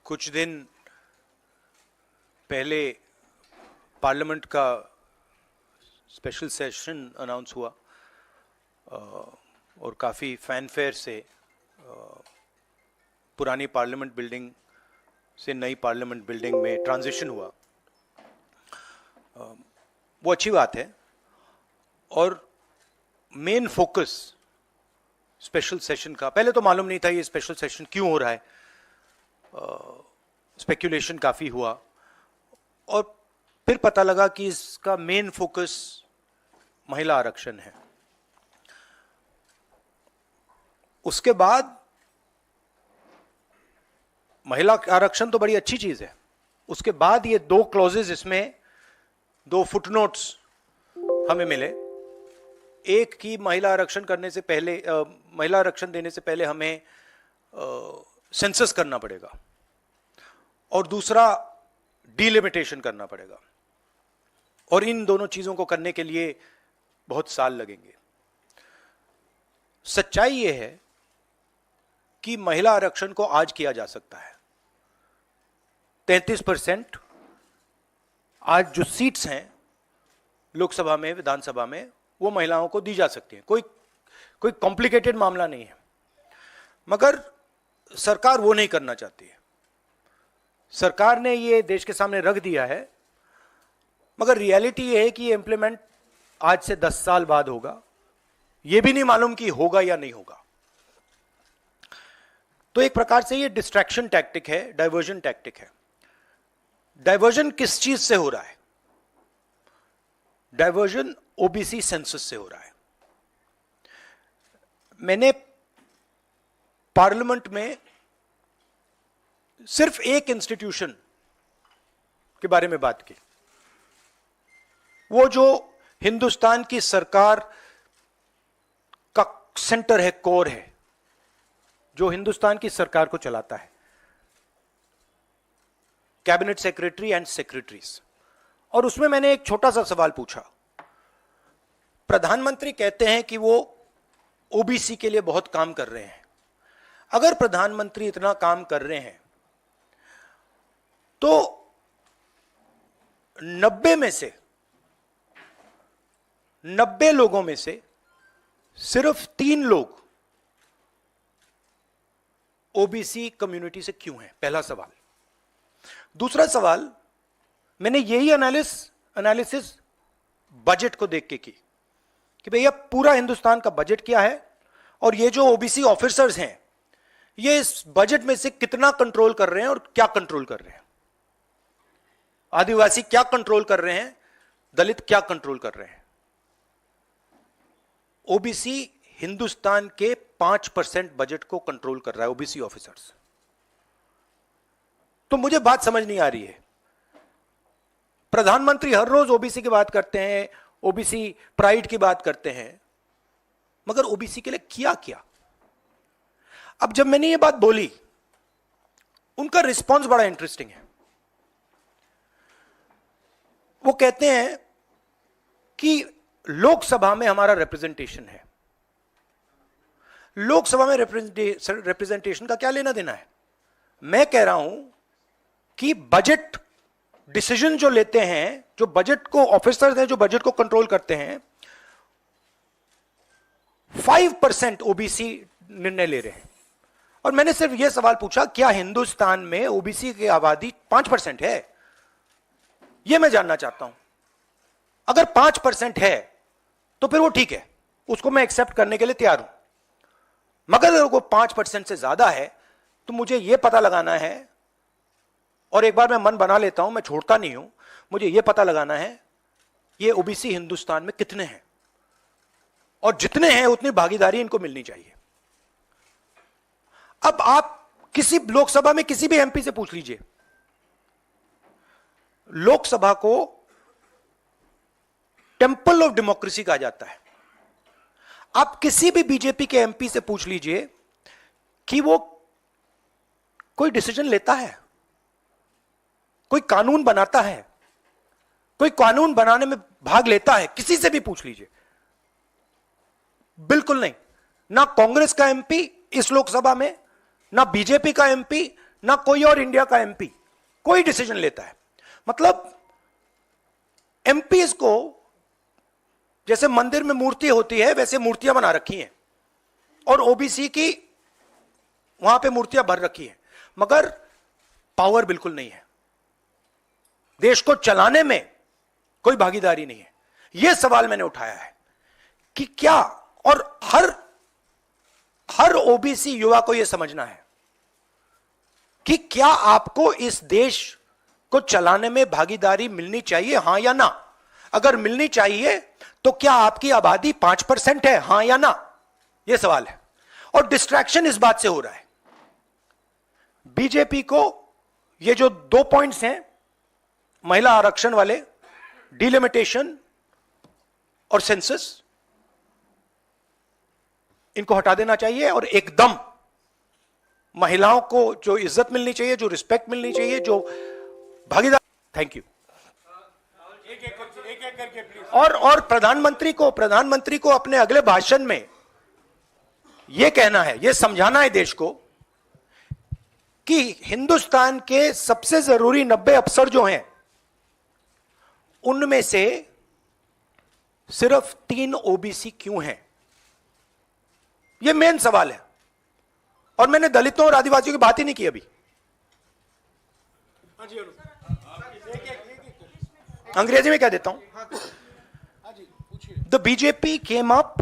कुछ दिन पहले पार्लियामेंट का स्पेशल सेशन अनाउंस हुआ और काफ़ी फैनफेयर से पुरानी पार्लियामेंट बिल्डिंग से नई पार्लियामेंट बिल्डिंग में ट्रांजिशन हुआ। वो अच्छी बात है और मेन फोकस स्पेशल सेशन का, पहले तो मालूम नहीं था ये स्पेशल सेशन क्यों हो रहा है, स्पेक्यूलेशन काफ़ी हुआ और फिर पता लगा कि इसका मेन फोकस महिला आरक्षण है। उसके बाद महिला आरक्षण तो बड़ी अच्छी चीज है, उसके बाद ये दो क्लॉजेज, इसमें दो फुटनोट्स हमें मिले। एक की महिला आरक्षण करने से पहले, महिला आरक्षण देने से पहले हमें सेंसस करना पड़ेगा और दूसरा डिलिमिटेशन करना पड़ेगा, और इन दोनों चीजों को करने के लिए बहुत साल लगेंगे। सच्चाई यह है कि महिला आरक्षण को आज किया जा सकता है। 33% आज जो सीट्स हैं लोकसभा में, विधानसभा में, वो महिलाओं को दी जा सकती हैं। कोई कॉम्प्लिकेटेड मामला नहीं है, मगर सरकार वो नहीं करना चाहती है। सरकार ने ये देश के सामने रख दिया है, मगर रियलिटी ये है कि ये इंप्लीमेंट आज से 10 साल बाद होगा। ये भी नहीं मालूम कि होगा या नहीं होगा। तो एक प्रकार से ये डिस्ट्रैक्शन टैक्टिक है, डाइवर्जन टैक्टिक है। डाइवर्जन किस चीज से हो रहा है? डाइवर्जन ओबीसी सेंसस से हो रहा है। मैंने पार्लियामेंट में सिर्फ एक इंस्टीट्यूशन के बारे में बात की, वो जो हिंदुस्तान की सरकार का सेंटर है, कोर है, जो हिंदुस्तान की सरकार को चलाता है, कैबिनेट सेक्रेटरी एंड सेक्रेटरीज। और उसमें मैंने एक छोटा सा सवाल पूछा। प्रधानमंत्री कहते हैं कि वो ओबीसी के लिए बहुत काम कर रहे हैं। अगर प्रधानमंत्री इतना काम कर रहे हैं तो 90 लोगों में से सिर्फ 3 लोग ओबीसी कम्युनिटी से क्यों हैं? पहला सवाल। दूसरा सवाल, मैंने यही एनालिसिस बजट को देख के की कि भैया पूरा हिंदुस्तान का बजट क्या है और ये जो ओबीसी ऑफिसर्स हैं ये इस बजट में से कितना कंट्रोल कर रहे हैं और क्या कंट्रोल कर रहे हैं। आदिवासी क्या कंट्रोल कर रहे हैं, दलित क्या कंट्रोल कर रहे हैं। ओबीसी हिंदुस्तान के 5% बजट को कंट्रोल कर रहा है, ओबीसी ऑफिसर्स। तो मुझे बात समझ नहीं आ रही है। प्रधानमंत्री हर रोज ओबीसी की बात करते हैं, ओबीसी प्राइड की बात करते हैं, मगर ओबीसी के लिए किया क्या? अब जब मैंने ये बात बोली, उनका रिस्पॉन्स बड़ा इंटरेस्टिंग है। वो कहते हैं कि लोकसभा में हमारा रिप्रेजेंटेशन है। लोकसभा में रिप्रेजेंटेशन का क्या लेना देना है? मैं कह रहा हूं कि बजट डिसीजन जो लेते हैं, जो बजट को ऑफिसर्स हैं, जो बजट को कंट्रोल करते हैं, 5% ओबीसी निर्णय ले रहे हैं। और मैंने सिर्फ यह सवाल पूछा, क्या हिंदुस्तान में ओबीसी की आबादी 5% है? यह मैं जानना चाहता हूं। अगर 5% है तो फिर वो ठीक है, उसको मैं एक्सेप्ट करने के लिए तैयार हूं। मगर अगर वो 5% से ज्यादा है तो मुझे यह पता लगाना है, और एक बार मैं मन बना लेता हूं, मैं छोड़ता नहीं हूं, मुझे यह पता लगाना है ये ओबीसी हिंदुस्तान में कितने हैं, और जितने हैं उतनी भागीदारी इनको मिलनी चाहिए। अब आप किसी लोकसभा में किसी भी एमपी से पूछ लीजिए, लोकसभा को टेंपल ऑफ डेमोक्रेसी कहा जाता है। आप किसी भी बीजेपी के एमपी से पूछ लीजिए कि वो कोई डिसीजन लेता है, कोई कानून बनाता है, कोई कानून बनाने में भाग लेता है, किसी से भी पूछ लीजिए, बिल्कुल नहीं। ना कांग्रेस का एमपी इस लोकसभा में, ना बीजेपी का एमपी, ना कोई और इंडिया का एमपी कोई डिसीजन लेता है। मतलब एमपीज को जैसे मंदिर में मूर्ति होती है वैसे मूर्तियां बना रखी हैं और ओबीसी की वहां पे मूर्तियां भर रखी हैं, मगर पावर बिल्कुल नहीं है, देश को चलाने में कोई भागीदारी नहीं है। यह सवाल मैंने उठाया है कि क्या, और हर ओबीसी युवा को यह समझना है कि क्या आपको इस देश को चलाने में भागीदारी मिलनी चाहिए, हां या ना? अगर मिलनी चाहिए तो क्या आपकी आबादी 5% है, हां या ना? यह सवाल है। और डिस्ट्रैक्शन इस बात से हो रहा है, बीजेपी को ये जो 2 पॉइंट्स हैं, महिला आरक्षण वाले, डिलिमिटेशन और सेंसस, इनको हटा देना चाहिए और एकदम महिलाओं को जो इज्जत मिलनी चाहिए, जो रिस्पेक्ट मिलनी चाहिए, जो भागीदार। Thank you. एक करके प्लीज। और प्रधानमंत्री को अपने अगले भाषण में यह कहना है, यह समझाना है देश को कि हिंदुस्तान के सबसे जरूरी 90 अफसर जो हैं उनमें से सिर्फ 3 ओबीसी क्यों हैं? यह मेन सवाल है। और मैंने दलितों और आदिवासियों की बात ही नहीं की अभी। अंग्रेजी में क्या देता हूं? The BJP came up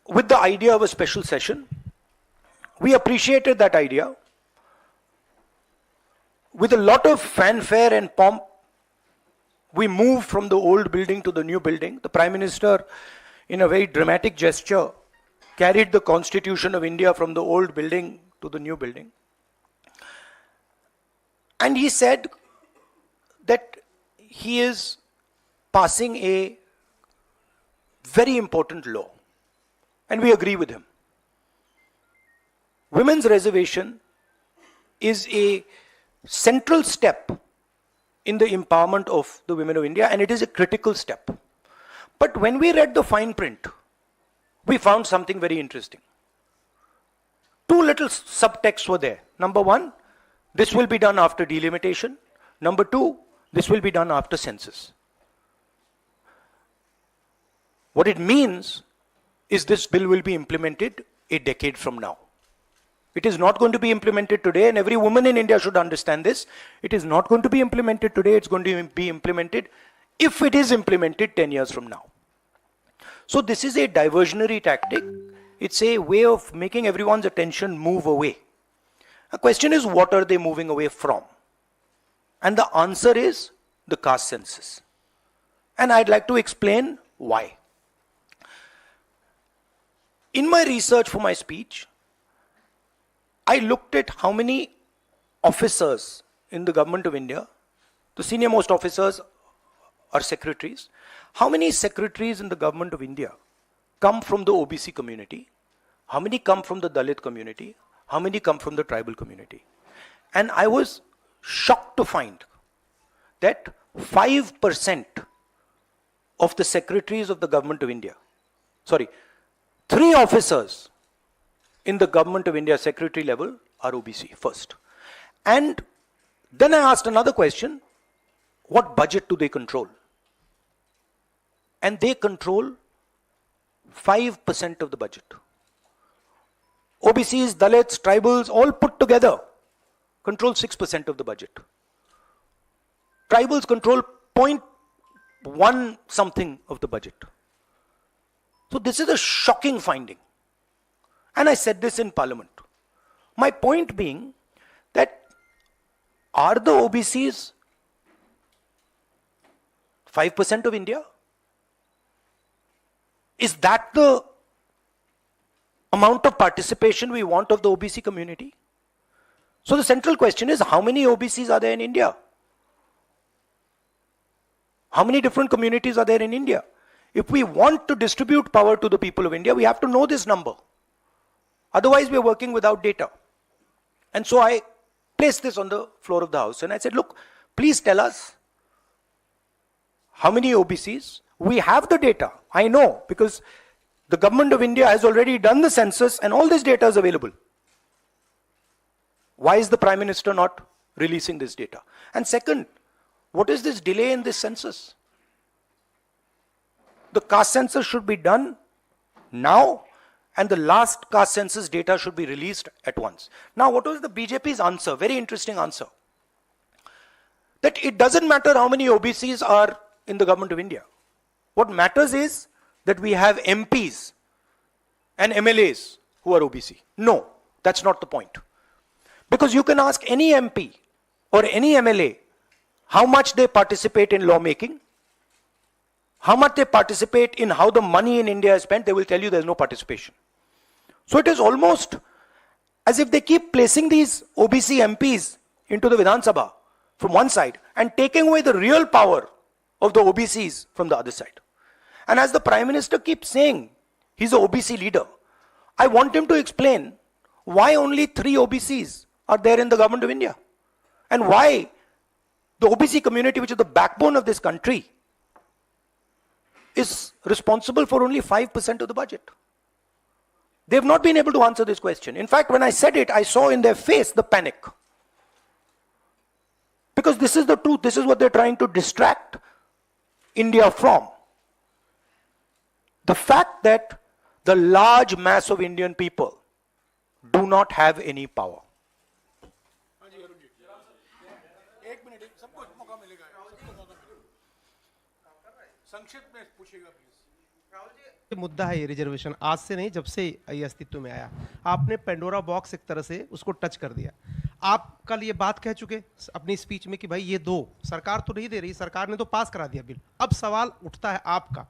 with the idea of a special session. We appreciated that idea. With a lot of fanfare and pomp, we moved from the old building to the new building. The Prime Minister, in a very dramatic gesture, carried the Constitution of India from the old building to the new building. And he said that he is passing a very important law. And we agree with him. Women's reservation is a central step in the empowerment of the women of India, and it is a critical step. But when we read the fine print, we found something very interesting. 2 little subtexts were there. Number 1, this will be done after delimitation. Number 2, this will be done after census. What it means is this bill will be implemented a decade from now. It is not going to be implemented today, and every woman in India should understand this. It is not going to be implemented today, it's going to be implemented, if it is implemented, 10 years from now. So this is a diversionary tactic. It's a way of making everyone's attention move away. The question is, what are they moving away from? And the answer is the caste census. And I'd like to explain why. In my research for my speech, I looked at how many officers in the government of India, the senior most officers are secretaries. How many secretaries in the government of India come from the OBC community? How many come from the Dalit community? How many come from the tribal community? And I was shocked to find that 5% of the secretaries of the government of India, 3 officers in the government of India secretary level are OBC first. And then I asked another question, what budget do they control? And they control 5% of the budget. OBCs, Dalits, tribals, all put together control 6% of the budget. Tribals control 0.1 something of the budget. So this is a shocking finding. And I said this in Parliament. My point being that are the OBCs 5% of India? Is that the amount of participation we want of the OBC community? So the central question is, how many OBCs are there in India? How many different communities are there in India? If we want to distribute power to the people of India, we have to know this number. Otherwise, we are working without data. And so I placed this on the floor of the House and I said, look, please tell us how many OBCs. We have the data. I know, because the government of India has already done the census and all this data is available. Why is the Prime Minister not releasing this data? And second, what is this delay in this census? The caste census should be done now, and the last caste census data should be released at once. Now, what was the BJP's answer? Very interesting answer. That it doesn't matter how many OBCs are in the government of India. What matters is that we have MPs and MLAs who are OBC. No, that's not the point. Because you can ask any MP or any MLA how much they participate in lawmaking, how much they participate in how the money in India is spent, they will tell you there's no participation. So it is almost as if they keep placing these OBC MPs into the Vidhan Sabha from one side and taking away the real power of the OBCs from the other side. And as the Prime Minister keeps saying, he's an OBC leader, I want him to explain why only 3 OBCs are there in the government of India. And why the OBC community, which is the backbone of this country, is responsible for only 5% of the budget. They've not been able to answer this question. In fact, when I said it, I saw in their face the panic. Because this is the truth, this is what they're trying to distract India from. The fact that the large mass of Indian people do not have any power. मुद्दा है ये reservation, आज से नहीं, जब से ये अस्तित्व में आया आपने पेंडोरा बॉक्स एक तरह से उसको टच कर दिया। आप कल ये बात कह चुके अपनी स्पीच में कि भाई ये दो, सरकार तो नहीं दे रही, सरकार ने तो पास करा दिया बिल। अब सवाल उठता है आपका,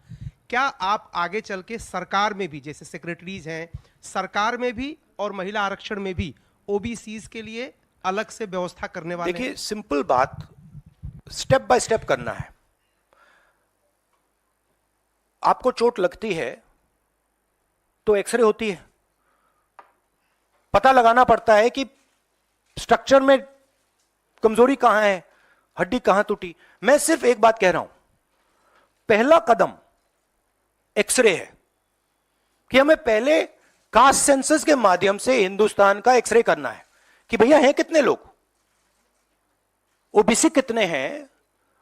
क्या आप आगे चल के सरकार में भी, जैसे सेक्रेटरीज हैं, सरकार में भी और महिला आरक्षण में भी ओबीसीज के लिए अलग से व्यवस्था करने वाले? देखिए, सिंपल बात, स्टेप बाय स्टेप करना है। आपको चोट लगती है तो एक्सरे होती है, पता लगाना पड़ता है कि स्ट्रक्चर में कमजोरी कहां है, हड्डी कहां टूटी। मैं सिर्फ एक बात कह रहा हूं, पहला कदम एक्सरे है कि हमें पहले कास्ट सेंसस के माध्यम से हिंदुस्तान का एक्सरे करना है कि भैया हैं कितने लोग, ओबीसी कितने हैं,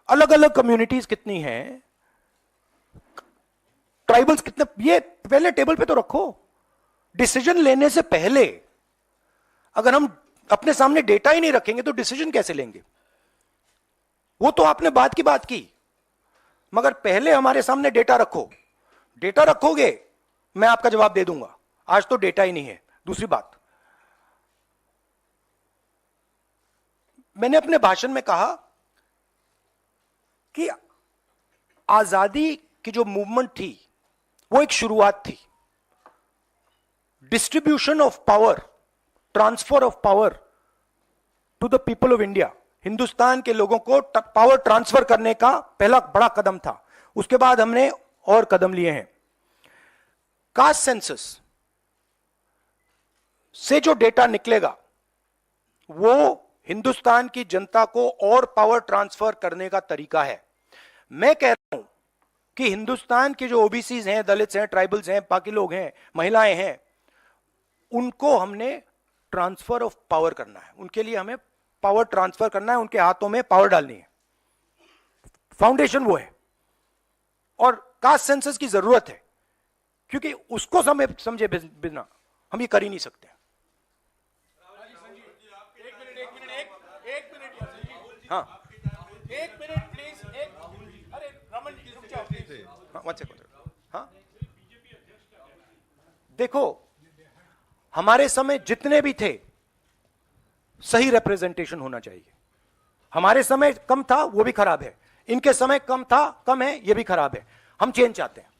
अलग अलग कम्युनिटीज कितनी हैं, ट्राइबल्स कितने, ये पहले टेबल पे तो रखो। डिसीजन लेने से पहले अगर हम अपने सामने डेटा ही नहीं रखेंगे तो डिसीजन कैसे लेंगे? वो तो आपने बात की बात की, मगर पहले हमारे सामने डेटा रखो। डेटा रखोगे मैं आपका जवाब दे दूंगा, आज तो डेटा ही नहीं है। दूसरी बात, मैंने अपने भाषण में कहा कि आजादी की जो मूवमेंट थी वो एक शुरुआत थी। Distribution of power, transfer of power to the people of India, Hindustan के लोगों को पावर ट्रांसफर करने का पहला बड़ा कदम था। उसके बाद हमने और कदम लिए हैं। कास्ट सेंसस से जो डेटा निकलेगा वो हिंदुस्तान की जनता को और पावर ट्रांसफर करने का तरीका है। मैं कह रहा हूं कि हिंदुस्तान के जो ओबीसीज हैं, दलित्स हैं, ट्राइबल्स हैं, बाकी लोग हैं, महिलाएं हैं, उनको हमने ट्रांसफर ऑफ पावर करना है। उनके लिए हमें पावर ट्रांसफर करना है, उनके हाथों में पावर डालनी है। फाउंडेशन वो है, और कास्ट सेंसस की जरूरत है, क्योंकि उसको समझे बिना हम ये कर ही नहीं सकते। हाँ, एक मिनट प्लीज, अरे रमन जी रुक जाओ प्लीज। हाँ, देखो, हमारे समय जितने भी थे सही रिप्रेजेंटेशन होना चाहिए। हमारे समय कम था, वो भी खराब है। इनके समय कम था, कम है, ये भी खराब है। हम चेंज चाहते हैं,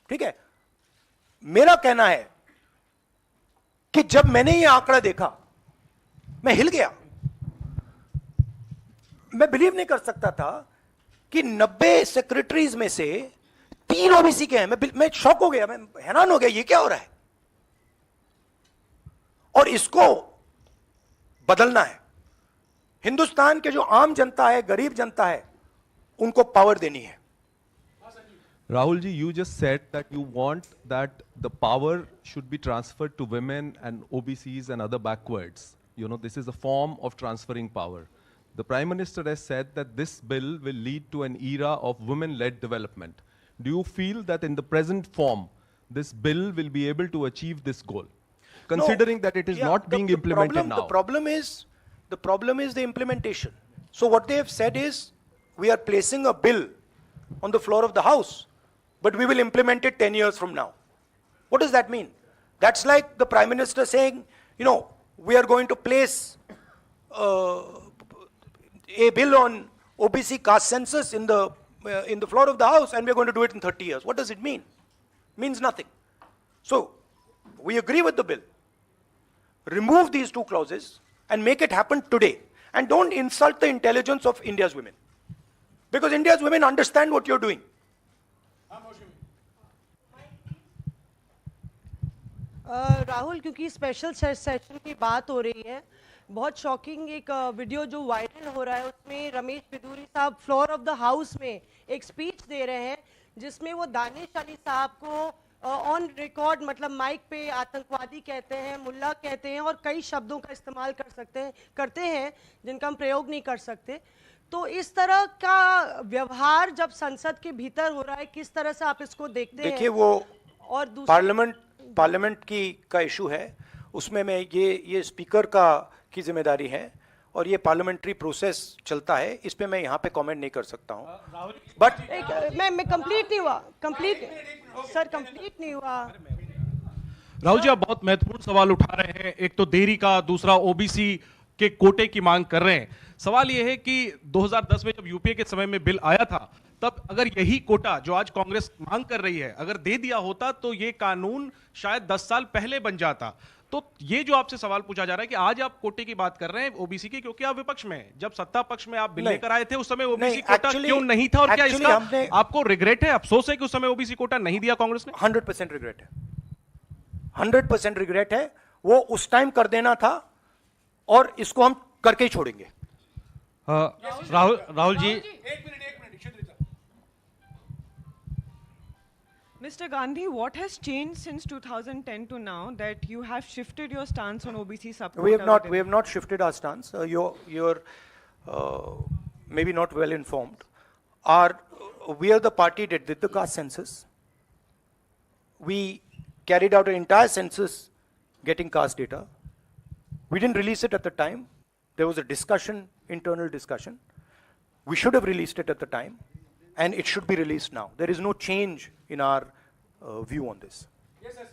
ठीक है। मेरा कहना है कि जब मैंने ये आंकड़ा देखा मैं हिल गया। मैं बिलीव नहीं कर सकता था कि 90 सेक्रेटरीज में से 3 ओबीसी के हैं। मैं शॉक हो गया, मैं हैरान हो गया, ये क्या हो रहा है। और इसको बदलना है। हिंदुस्तान के जो आम जनता है, गरीब जनता है, उनको पावर देनी है। Rahul ji, you just said that you want that the power should be transferred to women and OBCs and other backwards. You know, this is a form of transferring power. The Prime Minister has said that this bill will lead to an era of women-led development. Do you feel that in the present form, this bill will be able to achieve this goal? Considering that it is Yeah, not being implemented now. The problem is the implementation. So what they have said is, we are placing a bill on the floor of the House, but we will implement it 10 years from now. What does that mean? That's like the Prime Minister saying, you know, we are going to place a bill on OBC caste census in the floor of the House, and we are going to do it in 30 years. What does it mean? Means nothing. So we agree with the bill. Remove these two clauses and make it happen today. And don't insult the intelligence of India's women. Because India's women understand what you're doing. Rahul, क्योंकि special session की बात हो रही है, बहुत shocking एक video जो viral हो रहा है, उसमें रमेश बिदूरी साहब फ्लोर ऑफ द हाउस में एक स्पीच दे रहे हैं, जिसमें वो दानिश अली साहब को ऑन रिकॉर्ड, मतलब माइक पे आतंकवादी कहते हैं, मुल्ला कहते हैं और कई शब्दों का इस्तेमाल करते हैं जिनका हम प्रयोग नहीं कर सकते. तो इस तरह का व्यवहार जब संसद के भीतर हो रहा है, किस तरह से आप इसको देखते हैं? देखिए, वो और पार्लियामेंट का इशू है, उसमें मैं ये स्पीकर की जिम्मेदारी है और ये पार्लियामेंट्री प्रोसेस चलता है, इस पे मैं यहाँ पे कमेंट नहीं कर सकता हूँ. बट मैं कंप्लीट नहीं हुआ, कंप्लीट नहीं हुआ. राहुल जी, आप बहुत महत्वपूर्ण सवाल उठा रहे हैं. एक तो देरी का, दूसरा ओबीसी के कोटे की मांग कर रहे हैं. सवाल यह है कि 2010 में जब यूपीए के समय में बिल आया था, तब अगर यही कोटा जो आज कांग्रेस मांग कर रही है अगर दे दिया होता तो ये कानून शायद 10 साल पहले बन जाता. तो ये जो आपसे सवाल पूछा जा रहा है कि आज आप कोटे की बात कर रहे हैं ओबीसी की, क्योंकि आप विपक्ष में हैं. जब सत्ता पक्ष में आप बिल लेकर आए थे उस समय ओबीसी कोटा क्यों नहीं था, और क्या इसका आपको रिग्रेट है, अफसोस है कि उस समय ओबीसी कोटा नहीं दिया कांग्रेस ने? 100% रिग्रेट है. 100% रिग्रेट है. वो उस टाइम कर देना था और इसको हम करके ही छोड़ेंगे. Rahul ji, Mr. Gandhi, what has changed since 2010 to now that you have shifted your stance on OBC subquota? We have not shifted our stance. You're maybe not well informed. We are the party that did the caste census. We carried out an entire census getting caste data. We didn't release it at the time. There was a discussion, internal discussion. We should have released it at the time, and it should be released now. There is no change in our view on this. Yes, sir.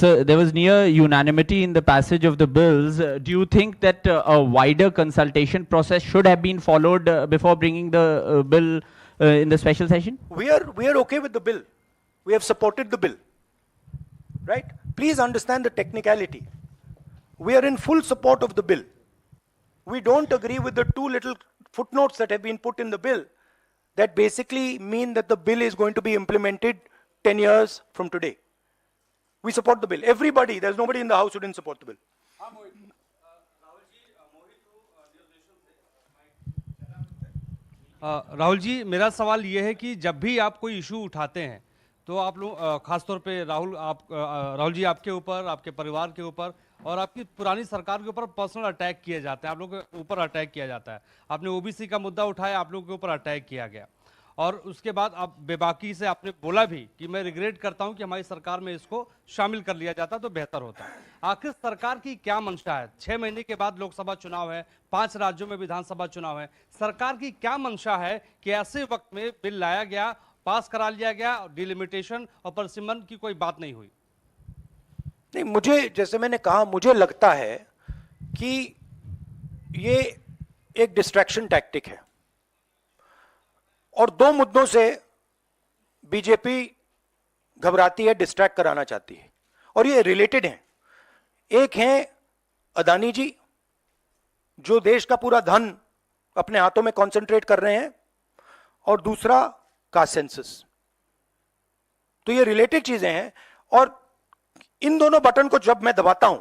So there was near unanimity in the passage of the bills. Do you think that a wider consultation process should have been followed before bringing the bill in the special session? We are okay with the bill. We have supported the bill. Right? Please understand the technicality. We are in full support of the bill. We don't agree with the two little footnotes that have been put in the bill that basically mean that the bill is going to be implemented 10 years from today. We support the bill. Everybody, there's nobody in the house who didn't support the bill. Rahul ji, मेरा सवाल ये है कि जब भी आप कोई issue उठाते हैं तो आप लोग खासतौर पे राहुल जी, आपके ऊपर, आपके परिवार के ऊपर और आपकी पुरानी सरकार के ऊपर पर्सनल अटैक किए जाते हैं, आप लोगों के ऊपर अटैक किया जाता है. आपने ओबीसी का मुद्दा उठाया, आप लोगों के ऊपर अटैक किया गया और उसके बाद आप बेबाकी से आपने बोला भी कि मैं रिग्रेट करता हूं कि हमारी सरकार में इसको शामिल कर लिया जाता तो बेहतर होता. आखिर सरकार की क्या मंशा है? 6 महीने के बाद लोकसभा चुनाव है, 5 राज्यों में विधानसभा चुनाव है. सरकार की क्या मंशा है कि ऐसे वक्त में बिल लाया गया, पास करा लिया गया, डिलिमिटेशन और परसिमन की कोई बात नहीं हुई? नहीं, मुझे, जैसे मैंने कहा, मुझे लगता है कि ये एक डिस्ट्रैक्शन टैक्टिक है और 2 मुद्दों से बीजेपी घबराती है, डिस्ट्रैक्ट कराना चाहती है और ये रिलेटेड हैं. एक है अदानी जी, जो देश का पूरा धन अपने हाथों में कॉन्सेंट्रेट कर रहे हैं, और दूसरा कास्ट सेंसस. तो ये रिलेटेड चीजें हैं और इन दोनों बटन को जब मैं दबाता हूं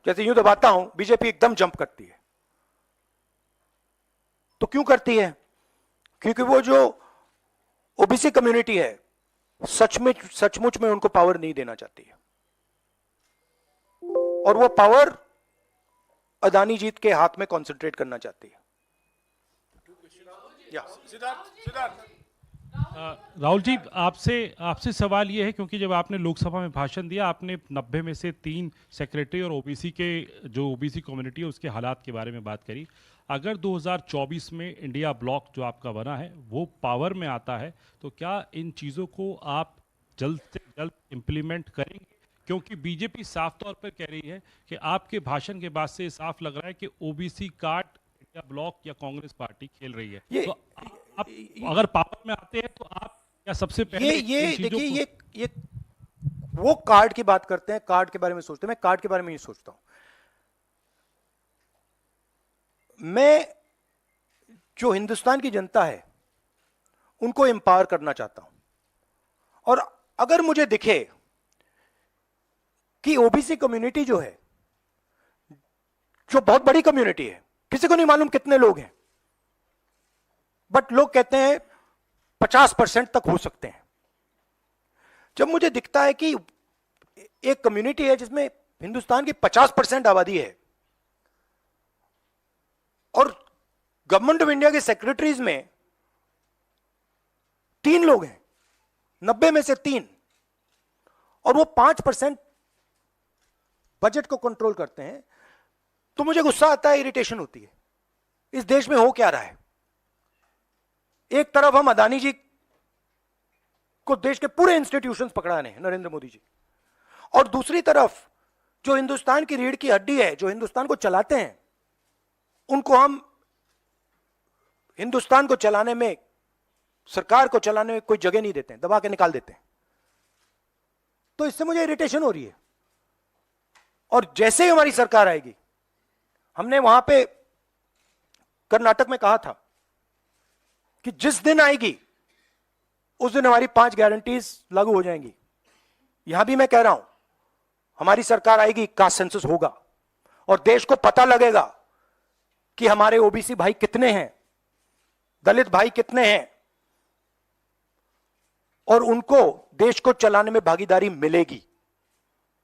जैसे यूं दबाता हूं, बीजेपी एकदम जंप करती है। तो क्यों करती है? क्योंकि वो जो ओबीसी कम्युनिटी है, सचमुच में उनको पावर नहीं देना चाहती है, और वो पावर अदानी जीत के हाथ में कंसंट्रेट करना चाहती है। राहुल जी, आपसे सवाल ये है, क्योंकि जब आपने लोकसभा में भाषण दिया, आपने 90 में से 3 सेक्रेटरी और ओबीसी के जो ओबीसी कम्युनिटी है उसके हालात के बारे में बात करी। अगर 2024 में इंडिया ब्लॉक जो आपका बना है वो पावर में आता है, तो क्या इन चीज़ों को आप जल्द से जल्द इम्प्लीमेंट करेंगे? क्योंकि बीजेपी साफ तौर पर कह रही है कि आपके भाषण के बाद से साफ लग रहा है कि ओबीसी कार्ड इंडिया ब्लॉक या कांग्रेस पार्टी खेल रही है। तो आप अगर पावर में आते हैं तो आप क्या सबसे पहले ये देखिए, ये वो कार्ड की बात करते हैं, कार्ड के बारे में सोचते हैं। मैं कार्ड के बारे में नहीं सोचता हूं। मैं जो हिंदुस्तान की जनता है उनको एम्पावर करना चाहता हूं, और अगर मुझे दिखे कि ओबीसी कम्युनिटी जो है, जो बहुत बड़ी कम्युनिटी है, किसी को नहीं मालूम कितने लोग हैं, बट लोग कहते हैं 50% तक हो सकते हैं। जब मुझे दिखता है कि एक कम्युनिटी है जिसमें हिंदुस्तान की 50% आबादी है, और गवर्नमेंट ऑफ इंडिया के सेक्रेटरीज में 3 लोग हैं, 90 में से 3, और वो 5% बजट को कंट्रोल करते हैं, तो मुझे गुस्सा आता है, इरिटेशन होती है। इस देश में हो क्या रहा है? एक तरफ हम अदानी जी को देश के पूरे इंस्टीट्यूशंस पकड़ा रहे हैं, नरेंद्र मोदी जी, और दूसरी तरफ जो हिंदुस्तान की रीढ़ की हड्डी है, जो हिंदुस्तान को चलाते हैं, उनको हम हिंदुस्तान को चलाने में, सरकार को चलाने में कोई जगह नहीं देते हैं, दबा के निकाल देते हैं। तो इससे मुझे इरिटेशन हो रही है। और जैसे ही हमारी सरकार आएगी, हमने वहां पे कर्नाटक में कहा था कि जिस दिन आएगी उस दिन हमारी 5 गारंटीज लागू हो जाएंगी। यहां भी मैं कह रहा हूं, हमारी सरकार आएगी, कास्ट सेंसस होगा, और देश को पता लगेगा कि हमारे ओबीसी भाई कितने हैं, दलित भाई कितने हैं, और उनको देश को चलाने में भागीदारी मिलेगी।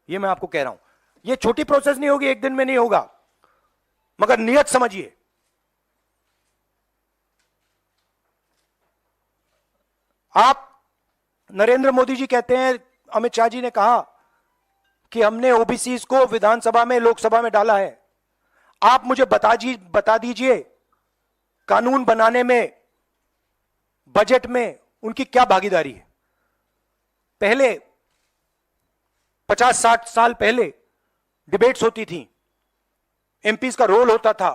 यह मैं आपको कह रहा हूं। यह छोटी प्रोसेस नहीं होगी, एक दिन में नहीं होगा, मगर नियत समझिए। आप, नरेंद्र मोदी जी कहते हैं, अमित शाह जी ने कहा कि हमने ओबीसी को विधानसभा में, लोकसभा में डाला है। आप मुझे बता दीजिए कानून बनाने में, बजट में उनकी क्या भागीदारी है। पहले 50-60 साल पहले डिबेट्स होती थी, एमपीज का रोल होता था,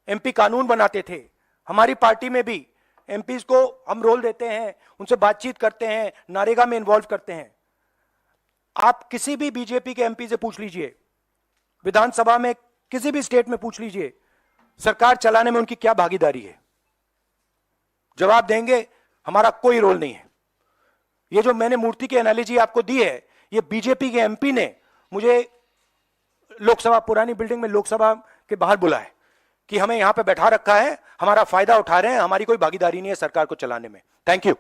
एमपी कानून बनाते थे। हमारी पार्टी में भी एमपीज को हम रोल देते हैं, उनसे बातचीत करते हैं, नारेगा में इन्वॉल्व करते हैं। आप किसी भी बीजेपी के एमपी से पूछ लीजिए, विधानसभा में किसी भी स्टेट में पूछ लीजिए, सरकार चलाने में उनकी क्या भागीदारी है। जवाब देंगे, हमारा कोई रोल नहीं है। ये जो मैंने मूर्ति की एनालॉजी आपको दी है, ये बीजेपी के एमपी ने मुझे लोकसभा, पुरानी बिल्डिंग में लोकसभा के बाहर बुलाया कि हमें यहां पे बैठा रखा है, हमारा फायदा उठा रहे हैं, हमारी कोई भागीदारी नहीं है सरकार को चलाने में। Thank you.